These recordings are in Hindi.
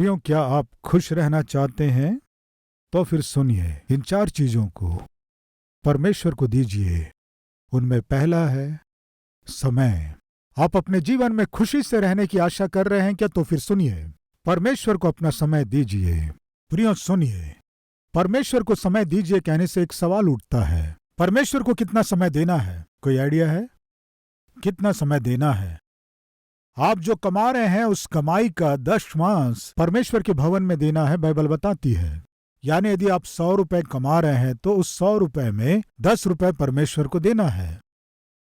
प्रियो, क्या आप खुश रहना चाहते हैं? तो फिर सुनिए, इन 4 चीजों को परमेश्वर को दीजिए। उनमें पहला है समय। आप अपने जीवन में खुशी से रहने की आशा कर रहे हैं क्या? तो फिर सुनिए, परमेश्वर को अपना समय दीजिए। प्रियो सुनिए, परमेश्वर को समय दीजिए कहने से एक सवाल उठता है, परमेश्वर को कितना समय देना है? कोई आइडिया है कितना समय देना है? आप जो कमा रहे हैं उस कमाई का 10वांश परमेश्वर के भवन में देना है, बाइबल बताती है। यानी यदि आप 100 रुपए कमा रहे हैं तो उस 100 रुपए में 10 रुपए परमेश्वर को देना है।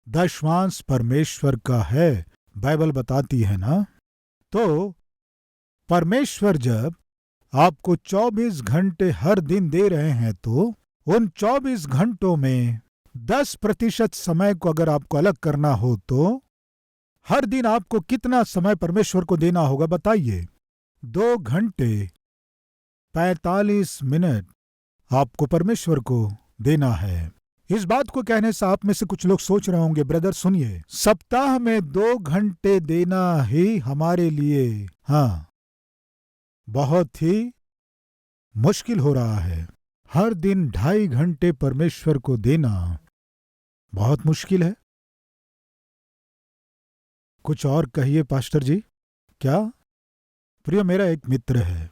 10वांश परमेश्वर का है, बाइबल बताती है ना। तो परमेश्वर जब आपको 24 घंटे हर दिन दे रहे हैं तो उन 24 घंटों में 10% समय को अगर आपको अलग करना हो तो हर दिन आपको कितना समय परमेश्वर को देना होगा? बताइए। 2 घंटे 45 मिनट आपको परमेश्वर को देना है। इस बात को कहने से आप में से कुछ लोग सोच रहे होंगे, ब्रदर सुनिए, सप्ताह में 2 घंटे देना ही हमारे लिए बहुत ही मुश्किल हो रहा है। हर दिन 2.5 घंटे परमेश्वर को देना बहुत मुश्किल है। कुछ और कहिए पास्टर जी। क्या? प्रिय, मेरा एक मित्र है,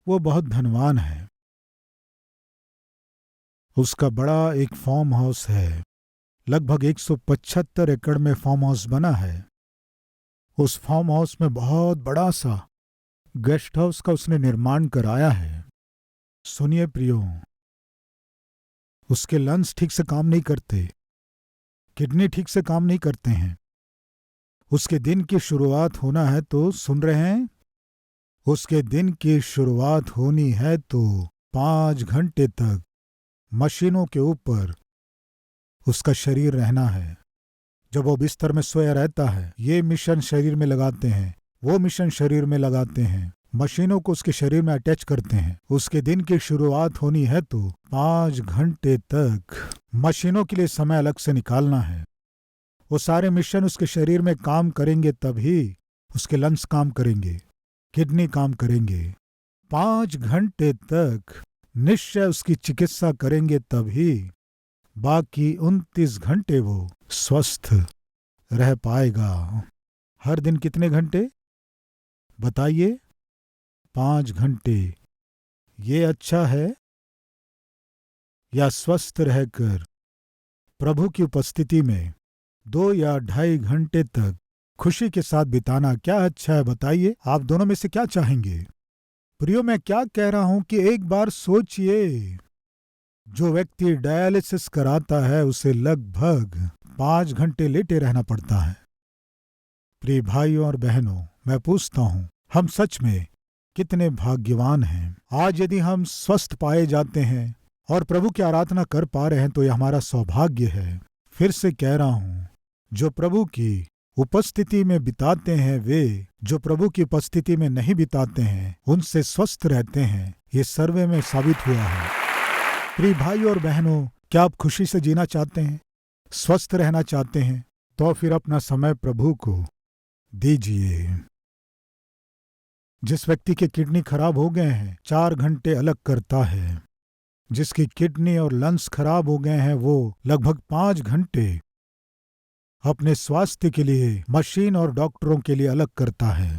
वो बहुत धनवान है। उसका बड़ा एक फार्म हाउस है, लगभग 175 एकड़ में फार्म हाउस बना है। उस फार्म हाउस में बहुत बड़ा सा गेस्ट हाउस का उसने निर्माण कराया है। सुनिए प्रियो, उसके लंग्स ठीक से काम नहीं करते, किडनी ठीक से काम नहीं करते हैं। उसके दिन की शुरुआत होना है तो, सुन रहे हैं, उसके दिन की शुरुआत होनी है तो 5 घंटे तक मशीनों के ऊपर उसका शरीर रहना है। जब वो बिस्तर में सोया रहता है, ये मिशन शरीर में लगाते हैं, वो मिशन शरीर में लगाते हैं, मशीनों को उसके शरीर में अटैच करते हैं। उसके दिन की शुरुआत होनी है तो 5 घंटे तक मशीनों के लिए समय अलग से निकालना है। वो सारे मिशन उसके शरीर में काम करेंगे तभी उसके लंग्स काम करेंगे, किडनी काम करेंगे। 5 घंटे तक निश्चय उसकी चिकित्सा करेंगे तभी बाकी 29 घंटे वो स्वस्थ रह पाएगा। हर दिन कितने घंटे बताइए? 5 घंटे। ये अच्छा है या स्वस्थ रहकर प्रभु की उपस्थिति में 2 या 2.5 घंटे तक खुशी के साथ बिताना क्या अच्छा है? बताइए, आप दोनों में से क्या चाहेंगे? प्रियो, मैं क्या कह रहा हूं कि एक बार सोचिए, जो व्यक्ति डायलिसिस कराता है उसे लगभग 5 घंटे लेटे रहना पड़ता है। प्रिय भाइयों और बहनों, मैं पूछता हूं, हम सच में कितने भाग्यवान हैं। आज यदि हम स्वस्थ पाए जाते हैं और प्रभु की आराधना कर पा रहे हैं तो यह हमारा सौभाग्य है। फिर से कह रहा हूं, जो प्रभु की उपस्थिति में बिताते हैं, वे जो प्रभु की उपस्थिति में नहीं बिताते हैं उनसे स्वस्थ रहते हैं। ये सर्वे में साबित हुआ है। प्रिय भाई और बहनों, क्या आप खुशी से जीना चाहते हैं, स्वस्थ रहना चाहते हैं? तो फिर अपना समय प्रभु को दीजिए। जिस व्यक्ति के किडनी खराब हो गए हैं 4 घंटे अलग करता है। जिसकी किडनी और लंग्स खराब हो गए हैं वो लगभग 5 घंटे अपने स्वास्थ्य के लिए मशीन और डॉक्टरों के लिए अलग करता है।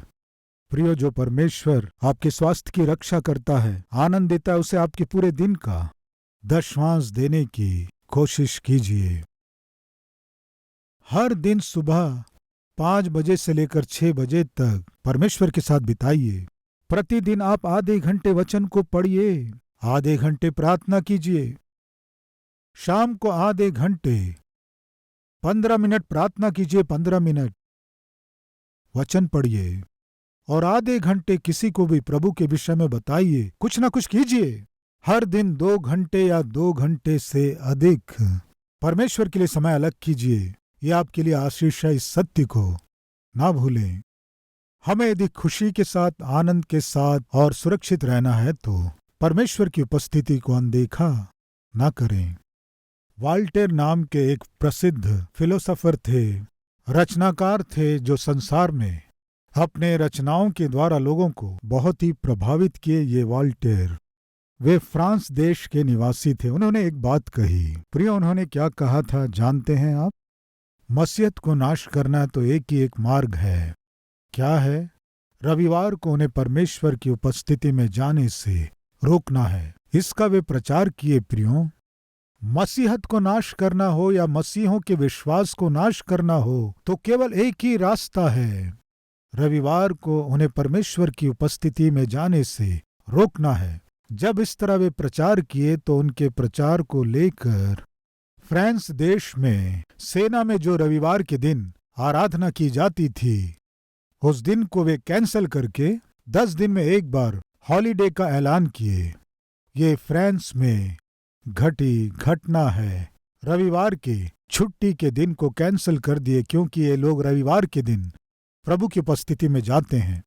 प्रियो, जो परमेश्वर आपके स्वास्थ्य की रक्षा करता है, आनंद देता है, उसे आपके पूरे दिन का 10वांश देने की कोशिश कीजिए। हर दिन सुबह 5 बजे से लेकर 6 बजे तक परमेश्वर के साथ बिताइए। प्रतिदिन आप आधे घंटे वचन को पढ़िए, आधे घंटे प्रार्थना कीजिए। शाम को आधे घंटे 15 मिनट प्रार्थना कीजिए, 15 मिनट वचन पढ़िए और आधे घंटे किसी को भी प्रभु के विषय में बताइए। कुछ ना कुछ कीजिए। हर दिन 2 घंटे या 2 घंटे से अधिक परमेश्वर के लिए समय अलग कीजिए। ये आपके लिए आशीष है। इस सत्य को ना भूलें। हमें यदि खुशी के साथ, आनंद के साथ और सुरक्षित रहना है तो परमेश्वर की उपस्थिति को अनदेखा ना करें। वाल्टेर नाम के एक प्रसिद्ध फिलोसोफर थे, रचनाकार थे, जो संसार में अपने रचनाओं के द्वारा लोगों को बहुत ही प्रभावित किए ये वॉल्टेयर। वे फ्रांस देश के निवासी थे। उन्होंने एक बात कही। प्रिय, उन्होंने क्या कहा था जानते हैं आप? मसीहत को नाश करना तो एक ही एक मार्ग है। क्या है? रविवार को उन्हें परमेश्वर की उपस्थिति में जाने से रोकना है। इसका वे प्रचार किए। प्रियो, मसीहत को नाश करना हो या मसीहों के विश्वास को नाश करना हो तो केवल एक ही रास्ता है। रविवार को उन्हें परमेश्वर की उपस्थिति में जाने से रोकना है। जब इस तरह वे प्रचार किए तो उनके प्रचार को लेकर फ्रांस देश में सेना में जो रविवार के दिन आराधना की जाती थी, उस दिन को वे कैंसल करके 10 दिन में एक बार हॉलिडे का ऐलान किए। ये फ्रांस में घटी घटना है। रविवार के छुट्टी के दिन को कैंसल कर दिए क्योंकि ये लोग रविवार के दिन प्रभु की उपस्थिति में जाते हैं।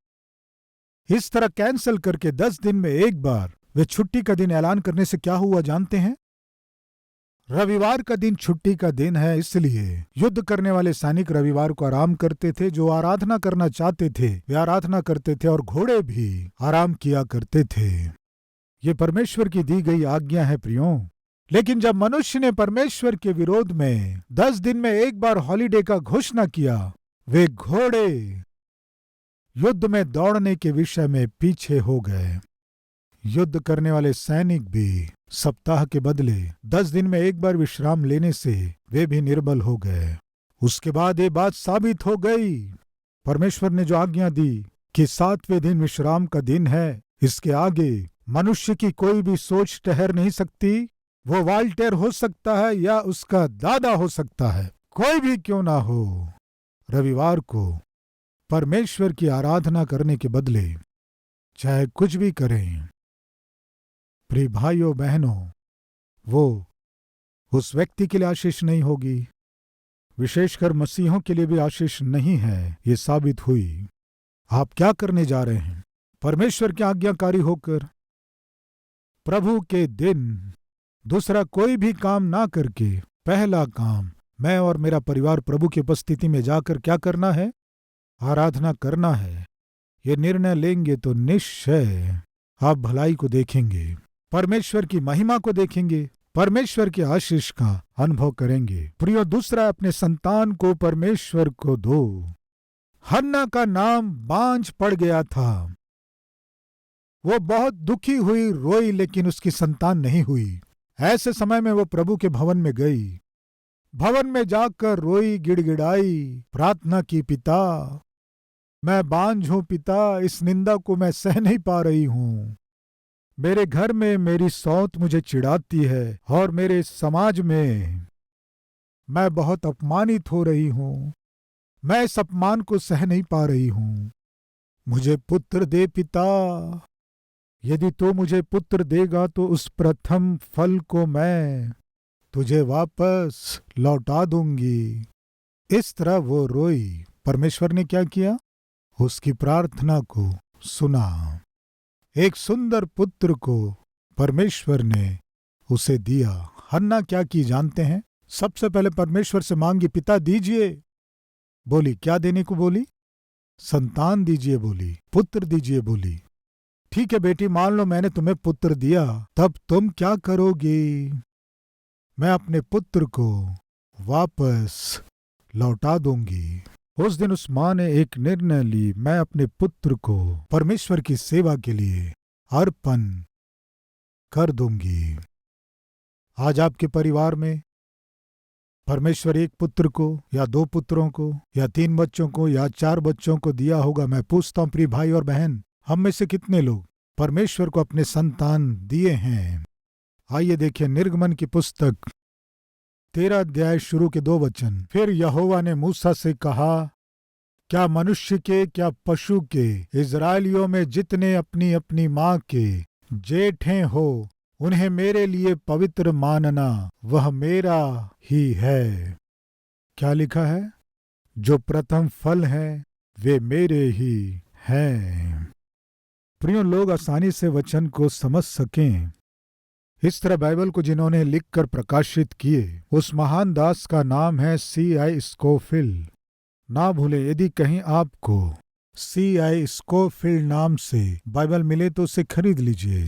इस तरह कैंसल करके 10 दिन में एक बार वे छुट्टी का दिन ऐलान करने से क्या हुआ जानते हैं? रविवार का दिन छुट्टी का दिन है, इसलिए युद्ध करने वाले सैनिक रविवार को आराम करते थे। जो आराधना करना चाहते थे वे आराधना करते थे और घोड़े भी आराम किया करते थे। ये परमेश्वर की दी गई आज्ञा है प्रियो। लेकिन जब मनुष्य ने परमेश्वर के विरोध में 10 दिन में एक बार हॉलिडे का घोषणा किया, वे घोड़े युद्ध में दौड़ने के विषय में पीछे हो गए। युद्ध करने वाले सैनिक भी सप्ताह के बदले 10 दिन में एक बार विश्राम लेने से वे भी निर्बल हो गए। उसके बाद ये बात साबित हो गई। परमेश्वर ने जो आज्ञा दी कि 7वें दिन विश्राम का दिन है, इसके आगे मनुष्य की कोई भी सोच ठहर नहीं सकती। वो वॉल्टेयर हो सकता है या उसका दादा हो सकता है, कोई भी क्यों ना हो। रविवार को परमेश्वर की आराधना करने के बदले चाहे कुछ भी करें, प्रिय भाइयों बहनों, वो उस व्यक्ति के लिए आशीष नहीं होगी। विशेषकर मसीहों के लिए भी आशीष नहीं है। ये साबित हुई। आप क्या करने जा रहे हैं? परमेश्वर के आज्ञाकारी होकर प्रभु के दिन दूसरा कोई भी काम ना करके पहला काम मैं और मेरा परिवार प्रभु की उपस्थिति में जाकर क्या करना है? आराधना करना है। ये निर्णय लेंगे तो निश्चय आप भलाई को देखेंगे, परमेश्वर की महिमा को देखेंगे, परमेश्वर के आशीष का अनुभव करेंगे। प्रियो, दूसरा, अपने संतान को परमेश्वर को दो। हन्ना का नाम बांझ पड़ गया था। वो बहुत दुखी हुई, रोई, लेकिन उसकी संतान नहीं हुई। ऐसे समय में वो प्रभु के भवन में गई। भवन में जाकर रोई, गिड़गिड़ाई, प्रार्थना की, पिता मैं बांझ हूं, पिता इस निंदा को मैं सह नहीं पा रही हूं। मेरे घर में मेरी सौत मुझे चिढ़ाती है और मेरे समाज में मैं बहुत अपमानित हो रही हूं। मैं इस अपमान को सह नहीं पा रही हूं। मुझे पुत्र दे पिता। यदि तू मुझे पुत्र देगा तो उस प्रथम फल को मैं तुझे वापस लौटा दूंगी। इस तरह वो रोई। परमेश्वर ने क्या किया? उसकी प्रार्थना को सुना। एक सुंदर पुत्र को परमेश्वर ने उसे दिया। हन्ना क्या की जानते हैं? सबसे पहले परमेश्वर से मांगी, पिता दीजिए। बोली, क्या देने को बोली? संतान दीजिए बोली, पुत्र दीजिए बोली। ठीक है बेटी, मान लो मैंने तुम्हें पुत्र दिया, तब तुम क्या करोगी? मैं अपने पुत्र को वापस लौटा दूंगी। उस दिन उस मां ने एक निर्णय ली, मैं अपने पुत्र को परमेश्वर की सेवा के लिए अर्पण कर दूंगी। आज आपके परिवार में परमेश्वर एक पुत्र को या 2 पुत्रों को या 3 बच्चों को या 4 बच्चों को दिया होगा। मैं पूछता हूं प्रिय भाई और बहन, हम में से कितने लोग परमेश्वर को अपने संतान दिए हैं? आइए देखिए निर्गमन की पुस्तक 13 अध्याय शुरू के 2 वचन। फिर यहोवा ने मूसा से कहा, क्या मनुष्य के क्या पशु के इज़राइलियों में जितने अपनी अपनी माँ के जेठे हो उन्हें मेरे लिए पवित्र मानना, वह मेरा ही है। क्या लिखा है? जो प्रथम फल है वे मेरे ही हैं। प्रिय लोग आसानी से वचन को समझ सकें, इस तरह बाइबल को जिन्होंने लिखकर प्रकाशित किए, उस महान दास का नाम है C.I. स्कोफिल। ना भूले, यदि कहीं आपको C.I. स्कोफिल्ड नाम से बाइबल मिले तो उसे खरीद लीजिए।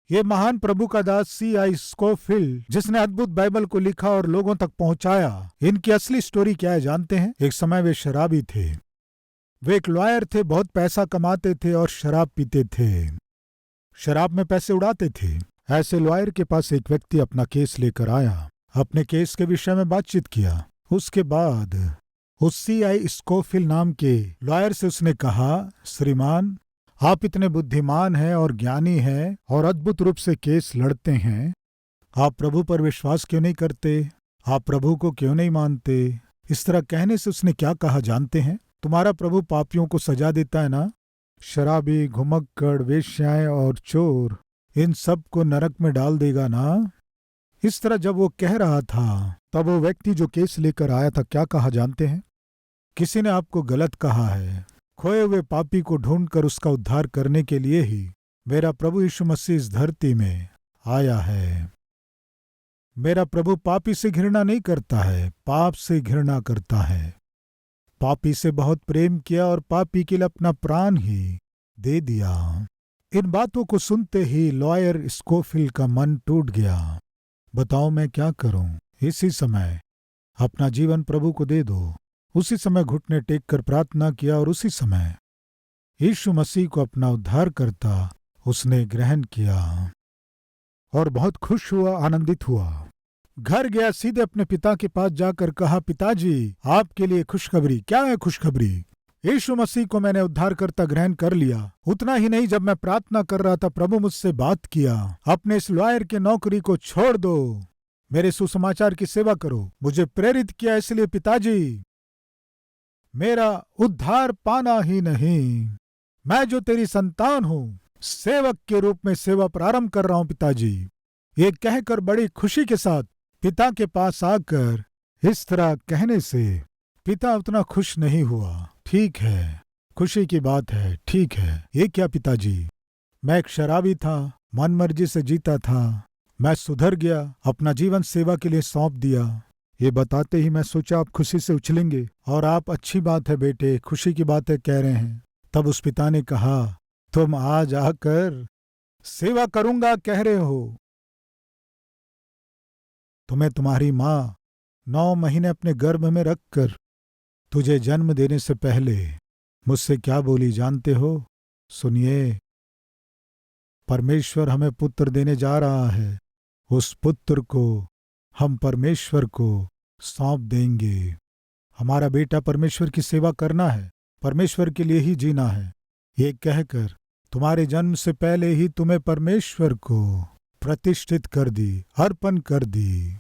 ये महान प्रभु का दास C.I. स्कोफिल्ड, जिसने अद्भुत बाइबल को लिखा और लोगों तक पहुंचाया, इनकी असली स्टोरी क्या है जानते हैं? एक समय वे शराबी थे। वे एक लॉयर थे, बहुत पैसा कमाते थे और शराब पीते थे, शराब में पैसे उड़ाते थे। ऐसे लॉयर के पास एक व्यक्ति अपना केस लेकर आया, अपने केस के विषय में बातचीत किया। उसके बाद उस C.I. स्कोफिल्ड नाम के लॉयर से उसने कहा, श्रीमान, आप इतने बुद्धिमान हैं और ज्ञानी हैं और अद्भुत रूप से केस लड़ते हैं, आप प्रभु पर विश्वास क्यों नहीं करते? आप प्रभु को क्यों नहीं मानते? इस तरह कहने से उसने क्या कहा जानते हैं? तुम्हारा प्रभु पापियों को सजा देता है ना? शराबी, घुमक्कड़, वेश्याएं और चोर, इन सब को नरक में डाल देगा ना? इस तरह जब वो कह रहा था, तब वो व्यक्ति जो केस लेकर आया था क्या कहा जानते हैं? किसी ने आपको गलत कहा है। खोए हुए पापी को ढूंढकर उसका उद्धार करने के लिए ही मेरा प्रभु यीशु मसीह इस धरती में आया है। मेरा प्रभु पापी से घृणा नहीं करता है, पाप से घृणा करता है। पापी से बहुत प्रेम किया और पापी के लिए अपना प्राण ही दे दिया। इन बातों को सुनते ही लॉयर स्कोफिल्ड का मन टूट गया। बताओ मैं क्या करूं? इसी समय अपना जीवन प्रभु को दे दो। उसी समय घुटने टेक कर प्रार्थना किया और उसी समय यीशु मसीह को अपना उद्धारकर्ता उसने ग्रहण किया और बहुत खुश हुआ, आनंदित हुआ। घर गया, सीधे अपने पिता के पास जाकर कहा, पिताजी, आपके लिए खुशखबरी। क्या है खुशखबरी? यीशु मसीह को मैंने उद्धारकर्ता ग्रहण कर लिया। उतना ही नहीं, जब मैं प्रार्थना कर रहा था, प्रभु मुझसे बात किया, अपने इस लॉयर की नौकरी को छोड़ दो, मेरे सुसमाचार की सेवा करो। मुझे प्रेरित किया, इसलिए पिताजी, मेरा उद्धार पाना ही नहीं, मैं जो तेरी संतान हूं, सेवक के रूप में सेवा प्रारंभ कर रहा हूं पिताजी। ये कहकर बड़ी खुशी के साथ पिता के पास आकर इस तरह कहने से पिता उतना खुश नहीं हुआ। ठीक है, खुशी की बात है, ठीक है। ये क्या पिताजी? मैं एक शराबी था, मनमर्जी से जीता था, मैं सुधर गया, अपना जीवन सेवा के लिए सौंप दिया। ये बताते ही मैं सोचा आप खुशी से उछलेंगे और आप अच्छी बात है बेटे, खुशी की बातें कह रहे हैं। तब उस पिता ने कहा, तुम आज आकर सेवा करूंगा कह रहे हो। तुम्हें तुम्हारी माँ 9 महीने अपने गर्भ में रखकर तुझे जन्म देने से पहले मुझसे क्या बोली जानते हो? सुनिए, परमेश्वर हमें पुत्र देने जा रहा है। उस पुत्र को हम परमेश्वर को सौंप देंगे। हमारा बेटा परमेश्वर की सेवा करना है, परमेश्वर के लिए ही जीना है। ये कहकर तुम्हारे जन्म से पहले ही तुम्हें परमेश्वर को प्रतिष्ठित कर दी, अर्पण कर दी।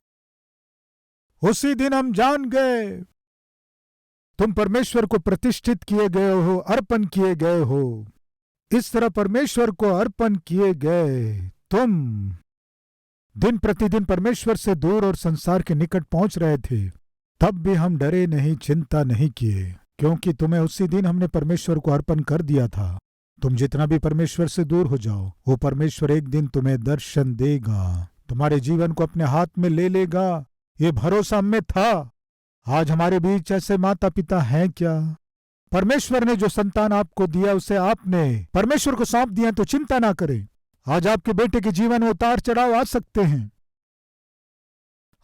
उसी दिन हम जान गए तुम परमेश्वर को प्रतिष्ठित किए गए हो, अर्पण किए गए हो। इस तरह परमेश्वर को अर्पण किए गए तुम दिन प्रतिदिन परमेश्वर से दूर और संसार के निकट पहुंच रहे थे। तब भी हम डरे नहीं, चिंता नहीं किए, क्योंकि तुम्हें उसी दिन हमने परमेश्वर को अर्पण कर दिया था। तुम जितना भी परमेश्वर से दूर हो जाओ, वो परमेश्वर एक दिन तुम्हें दर्शन देगा, तुम्हारे जीवन को अपने हाथ में ले लेगा। ये भरोसा हमें था। आज हमारे बीच ऐसे माता पिता हैं क्या? परमेश्वर ने जो संतान आपको दिया उसे आपने परमेश्वर को सौंप दिया, तो चिंता ना करें। आज आपके बेटे के जीवन में उतार चढ़ाव आ सकते हैं।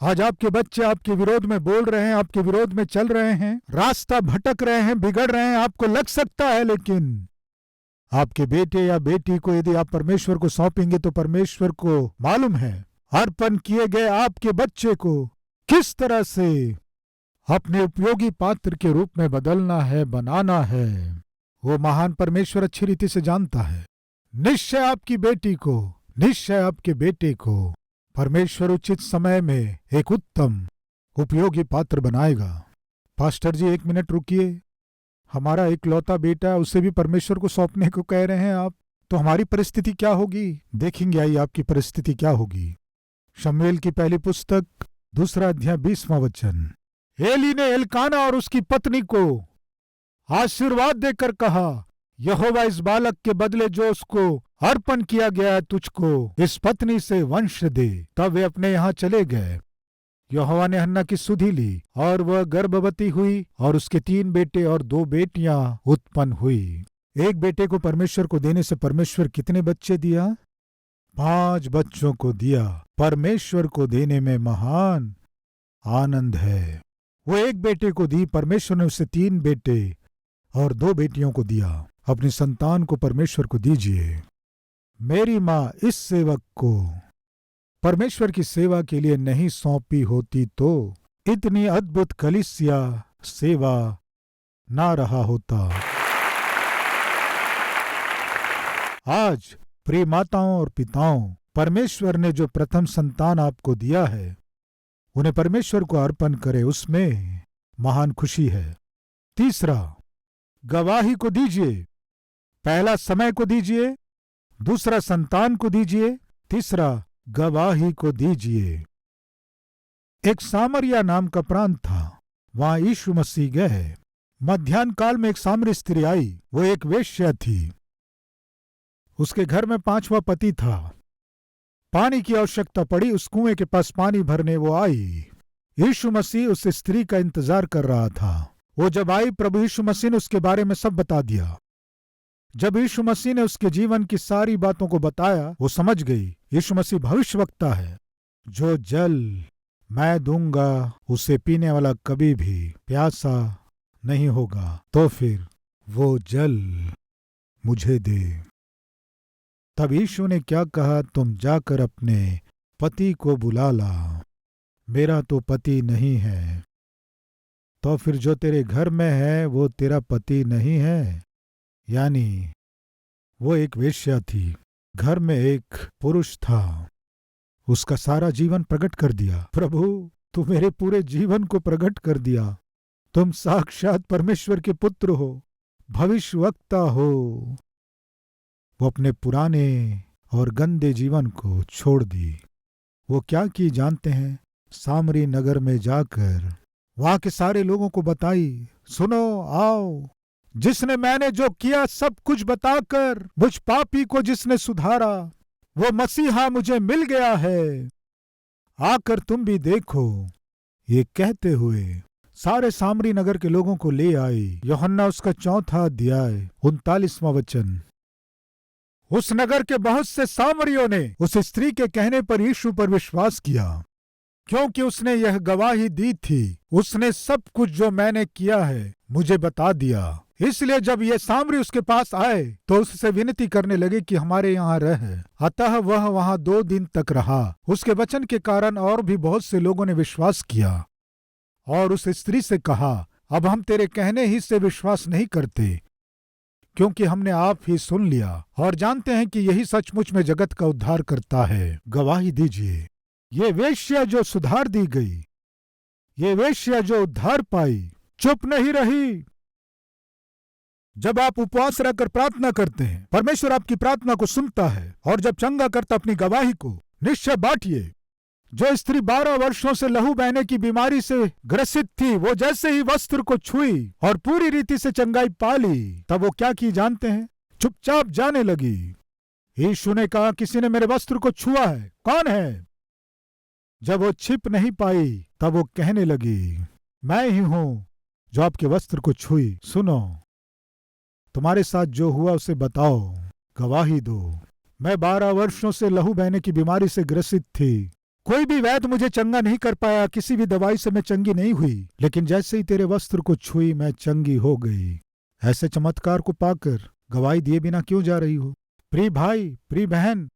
आज आपके बच्चे आपके विरोध में बोल रहे हैं, आपके विरोध में चल रहे हैं, रास्ता भटक रहे हैं, बिगड़ रहे हैं, आपको लग सकता है। लेकिन आपके बेटे या बेटी को यदि आप परमेश्वर को सौंपेंगे तो परमेश्वर को मालूम है अर्पण किए गए आपके बच्चे को किस तरह से अपने उपयोगी पात्र के रूप में बदलना है, बनाना है। वो महान परमेश्वर अच्छी रीति से जानता है। निश्चय आपकी बेटी को, निश्चय आपके बेटे को परमेश्वर उचित समय में एक उत्तम उपयोगी पात्र बनाएगा। पास्टर जी 1 मिनट रुकिए, हमारा इकलौता बेटा है, उसे भी परमेश्वर को सौंपने को कह रहे हैं आप, तो हमारी परिस्थिति क्या होगी? देखेंगे आइए आपकी परिस्थिति क्या होगी। शमूएल की पहली पुस्तक 2 अध्याय 20वां वचन। एली ने एल्काना और उसकी पत्नी को आशीर्वाद देकर कहा, यहोवा इस बालक के बदले जो उसको अर्पण किया गया है तुझको इस पत्नी से वंश दे। तब वे अपने यहाँ चले गए। यहोवा ने हन्ना की सुधि ली और वह गर्भवती हुई और उसके 3 बेटे और 2 बेटियां उत्पन्न हुई। एक बेटे को परमेश्वर को देने से परमेश्वर कितने बच्चे दिया? 5 बच्चों को दिया। परमेश्वर को देने में महान आनंद है। वो एक बेटे को दी, परमेश्वर ने उसे 3 बेटे और 2 बेटियों को दिया। अपनी संतान को परमेश्वर को दीजिए। मेरी माँ इस सेवक को परमेश्वर की सेवा के लिए नहीं सौंपी होती तो इतनी अद्भुत कलीसिया सेवा ना रहा होता। आज प्रिय माताओं और पिताओं, परमेश्वर ने जो प्रथम संतान आपको दिया है उन्हें परमेश्वर को अर्पण करें, उसमें महान खुशी है। तीसरा, गवाही को दीजिए। पहला समय को दीजिए, दूसरा संतान को दीजिए, तीसरा गवाही को दीजिए। एक सामरिया नाम का प्रांत था, वहां यीशु मसीह गए। मध्याह्न काल में एक सामरी स्त्री आई। वो एक वेश्या थी। उसके घर में 5वां पति था। पानी की आवश्यकता पड़ी, उस कुएं के पास पानी भरने वो आई। यीशु मसीह उस स्त्री का इंतजार कर रहा था। वो जब आई, प्रभु यीशु मसीह ने उसके बारे में सब बता दिया। जब यीशु मसीह ने उसके जीवन की सारी बातों को बताया, वो समझ गई यीशु मसीह भविष्यवक्ता है। जो जल मैं दूंगा उसे पीने वाला कभी भी प्यासा नहीं होगा, तो फिर वो जल मुझे दे। तब यीशु ने क्या कहा? तुम जाकर अपने पति को बुला ला। मेरा तो पति नहीं है। तो फिर जो तेरे घर में है वो तेरा पति नहीं है? यानी वो एक वेश्या थी। घर में एक पुरुष था। उसका सारा जीवन प्रकट कर दिया। प्रभु, तू मेरे पूरे जीवन को प्रकट कर दिया। तुम साक्षात परमेश्वर के पुत्र हो, भविष्यवक्ता हो। वो अपने पुराने और गंदे जीवन को छोड़ दी। वो क्या की जानते हैं? सामरी नगर में जाकर वहां के सारे लोगों को बताई, सुनो, आओ, जिसने मैंने जो किया सब कुछ बताकर मुझ पापी को जिसने सुधारा, वो मसीहा मुझे मिल गया है। आकर तुम भी देखो। ये कहते हुए सारे सामरी नगर के लोगों को ले आई। यूहन्ना उसका 4वां अध्याय 39वां वचन। उस नगर के बहुत से सामरियों ने उस स्त्री के कहने पर यीशु पर विश्वास किया, क्योंकि उसने यह गवाही दी थी, उसने सब कुछ जो मैंने किया है मुझे बता दिया। इसलिए जब ये सामरी उसके पास आए तो उससे विनती करने लगे कि हमारे यहाँ रह। अतः वह वहां 2 दिन तक रहा। उसके वचन के कारण और भी बहुत से लोगों ने विश्वास किया। और उस स्त्री से कहा, अब हम तेरे कहने ही से विश्वास नहीं करते, क्योंकि हमने आप ही सुन लिया और जानते हैं कि यही सचमुच में जगत का उद्धार करता है। गवाही दीजिए। ये वेश्या जो सुधार दी गई, ये वेश्या जो उद्धार पाई, चुप नहीं रही। जब आप उपवास रहकर प्रार्थना करते हैं, परमेश्वर आपकी प्रार्थना को सुनता है और जब चंगा करता अपनी गवाही को निश्चय बांटिए। जो स्त्री 12 वर्षों से लहू बहने की बीमारी से ग्रसित थी, वो जैसे ही वस्त्र को छुई और पूरी रीति से चंगाई पा ली, तब वो क्या की जानते हैं? चुपचाप जाने लगी। यीशु ने कहा, किसी ने मेरे वस्त्र को छुआ है, कौन है? जब वो छिप नहीं पाई, तब वो कहने लगी, मैं ही हूं जो आपके वस्त्र को छुई। सुनो, तुम्हारे साथ जो हुआ उसे बताओ, गवाही दो। मैं 12 वर्षों से लहू बहने की बीमारी से ग्रसित थी। कोई भी वैद्य मुझे चंगा नहीं कर पाया, किसी भी दवाई से मैं चंगी नहीं हुई, लेकिन जैसे ही तेरे वस्त्र को छुई मैं चंगी हो गई। ऐसे चमत्कार को पाकर गवाही दिए बिना क्यों जा रही हो? प्रिय भाई, प्रिय बहन,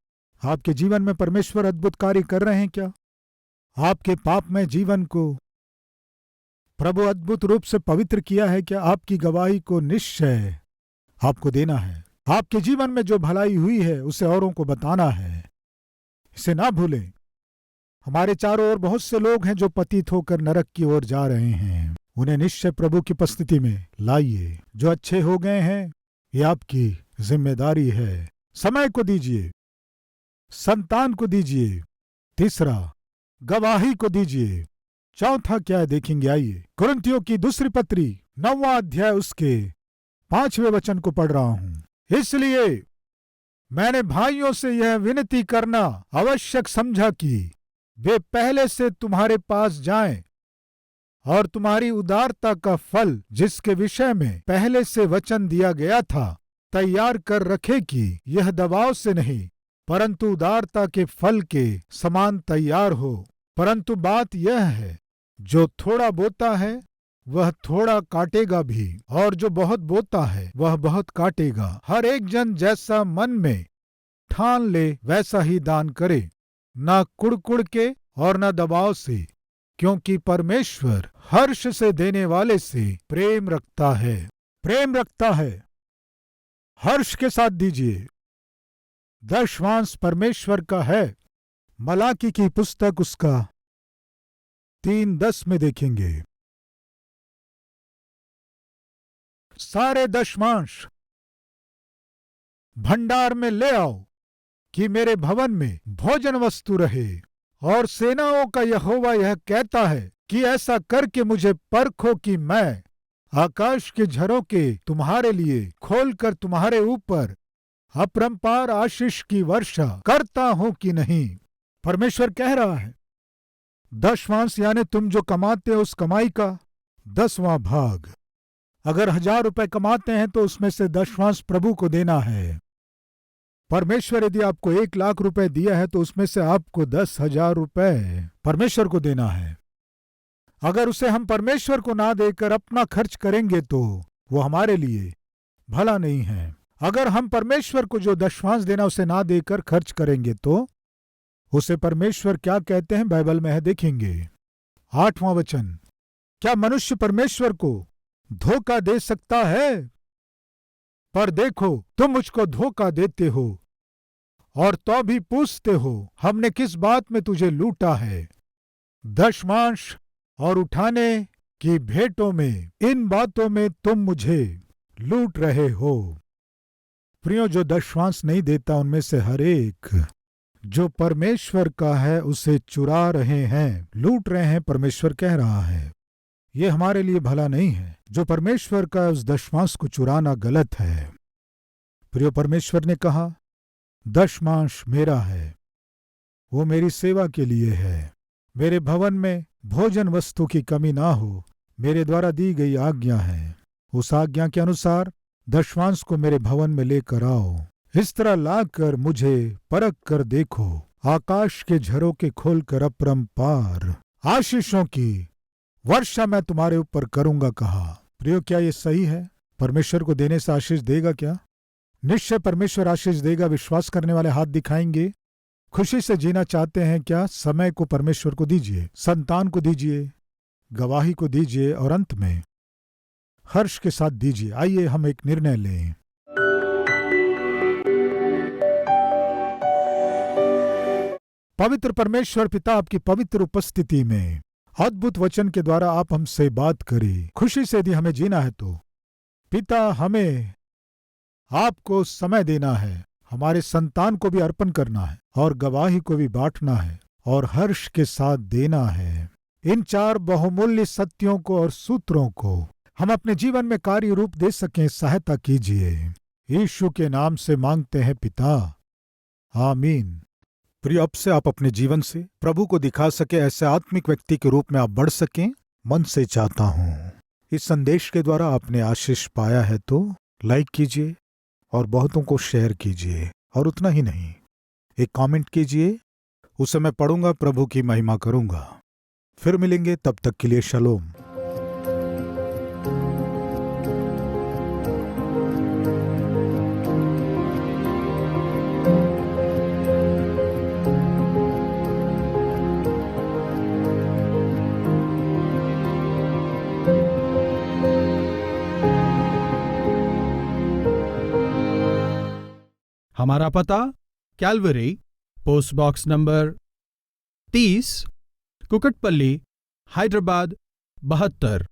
आपके जीवन में परमेश्वर अद्भुत कार्य कर रहे हैं क्या? आपके पापमय जीवन को प्रभु अद्भुत रूप से पवित्र किया है क्या? आपकी गवाही को निश्चय आपको देना है। आपके जीवन में जो भलाई हुई है उसे औरों को बताना है। इसे ना भूलें। हमारे चारों ओर बहुत से लोग हैं जो पतित होकर नरक की ओर जा रहे हैं। उन्हें निश्चय प्रभु की उपस्थिति में लाइए। जो अच्छे हो गए हैं, ये आपकी जिम्मेदारी है। समय को दीजिए, संतान को दीजिए, तीसरा गवाही को दीजिए, चौथा क्या है देखेंगे। आइए, कुरिन्थियों की दूसरी पत्री 9वां अध्याय उसके 5वें वचन को पढ़ रहा हूं। इसलिए मैंने भाइयों से यह विनती करना आवश्यक समझा कि वे पहले से तुम्हारे पास जाएं और तुम्हारी उदारता का फल, जिसके विषय में पहले से वचन दिया गया था, तैयार कर रखे कि यह दबाव से नहीं परंतु उदारता के फल के समान तैयार हो। परंतु बात यह है, जो थोड़ा बोता है वह थोड़ा काटेगा भी, और जो बहुत बोता है वह बहुत काटेगा। हर एक जन जैसा मन में ठान ले वैसा ही दान करे, न कुड़कुड़ के और न दबाव से, क्योंकि परमेश्वर हर्ष से देने वाले से प्रेम रखता है। प्रेम रखता है। हर्ष के साथ दीजिए। दशमांश परमेश्वर का है। मलाकी की पुस्तक उसका 3:10 में देखेंगे। सारे दशमांश भंडार में ले आओ कि मेरे भवन में भोजन वस्तु रहे। और सेनाओं का यहोवा यह कहता है कि ऐसा करके मुझे परखो कि मैं आकाश के झरोके तुम्हारे लिए खोलकर तुम्हारे ऊपर अपरंपार आशीष की वर्षा करता हूं कि नहीं। परमेश्वर कह रहा है, दशमांश यानी तुम जो कमाते हो उस कमाई का 10वां भाग। अगर 1000 रुपए कमाते हैं तो उसमें से दशमांश प्रभु को देना है। परमेश्वर यदि आपको 1 लाख रुपए दिया है तो उसमें से आपको 10,000 रुपए परमेश्वर को देना है। अगर उसे हम परमेश्वर को ना देकर अपना खर्च करेंगे तो वो हमारे लिए भला नहीं है। अगर हम परमेश्वर को जो दशमांश देना उसे ना देकर खर्च करेंगे तो उसे परमेश्वर क्या कहते हैं बाइबल में है, देखेंगे। 8वां वचन, क्या मनुष्य परमेश्वर को धोखा दे सकता है? पर देखो तुम मुझको धोखा देते हो और तो भी पूछते हो हमने किस बात में तुझे लूटा है। दशमांश और उठाने की भेंटों में, इन बातों में तुम मुझे लूट रहे हो। प्रियो, जो दशमांश नहीं देता उनमें से हर एक जो परमेश्वर का है उसे चुरा रहे हैं, लूट रहे हैं। परमेश्वर कह रहा है ये हमारे लिए भला नहीं है। जो परमेश्वर का उस दशमांश को चुराना गलत है। प्रियो, परमेश्वर ने कहा दशमांश मेरा है, वो मेरी सेवा के लिए है। मेरे भवन में भोजन वस्तु की कमी ना हो, मेरे द्वारा दी गई आज्ञा है। उस आज्ञा के अनुसार दशमांश को मेरे भवन में लेकर आओ। इस तरह लाकर मुझे परख कर देखो। आकाश के झरोके खोलकर अपरंपार आशीषों की वर्षा मैं तुम्हारे ऊपर करूंगा कहा। प्रियो, क्या ये सही है? परमेश्वर को देने से आशीष देगा क्या? निश्चय परमेश्वर आशीष देगा। विश्वास करने वाले हाथ दिखाएंगे। खुशी से जीना चाहते हैं क्या? समय को परमेश्वर को दीजिए, संतान को दीजिए, गवाही को दीजिए और अंत में हर्ष के साथ दीजिए। आइए हम एक निर्णय लें। पवित्र परमेश्वर पिता, आपकी पवित्र उपस्थिति में अद्भुत वचन के द्वारा आप हमसे बात करें। खुशी से यदि हमें जीना है तो पिता हमें आपको समय देना है, हमारे संतान को भी अर्पण करना है और गवाही को भी बांटना है और हर्ष के साथ देना है। इन 4 बहुमूल्य सत्यों को और सूत्रों को हम अपने जीवन में कार्य रूप दे सकें, सहायता कीजिए। यीशु के नाम से मांगते हैं पिता, आमीन। प्रिय, अब से आप अपने जीवन से प्रभु को दिखा सके, ऐसे आत्मिक व्यक्ति के रूप में आप बढ़ सकें, मन से चाहता हूं। इस संदेश के द्वारा आपने आशीष पाया है तो लाइक कीजिए और बहुतों को शेयर कीजिए। और उतना ही नहीं, एक कमेंट कीजिए, उसे मैं पढ़ूंगा, प्रभु की महिमा करूंगा। फिर मिलेंगे, तब तक के लिए शलोम। हमारा पता Calvary, post box number 30, Kukatpally, Hyderabad 72।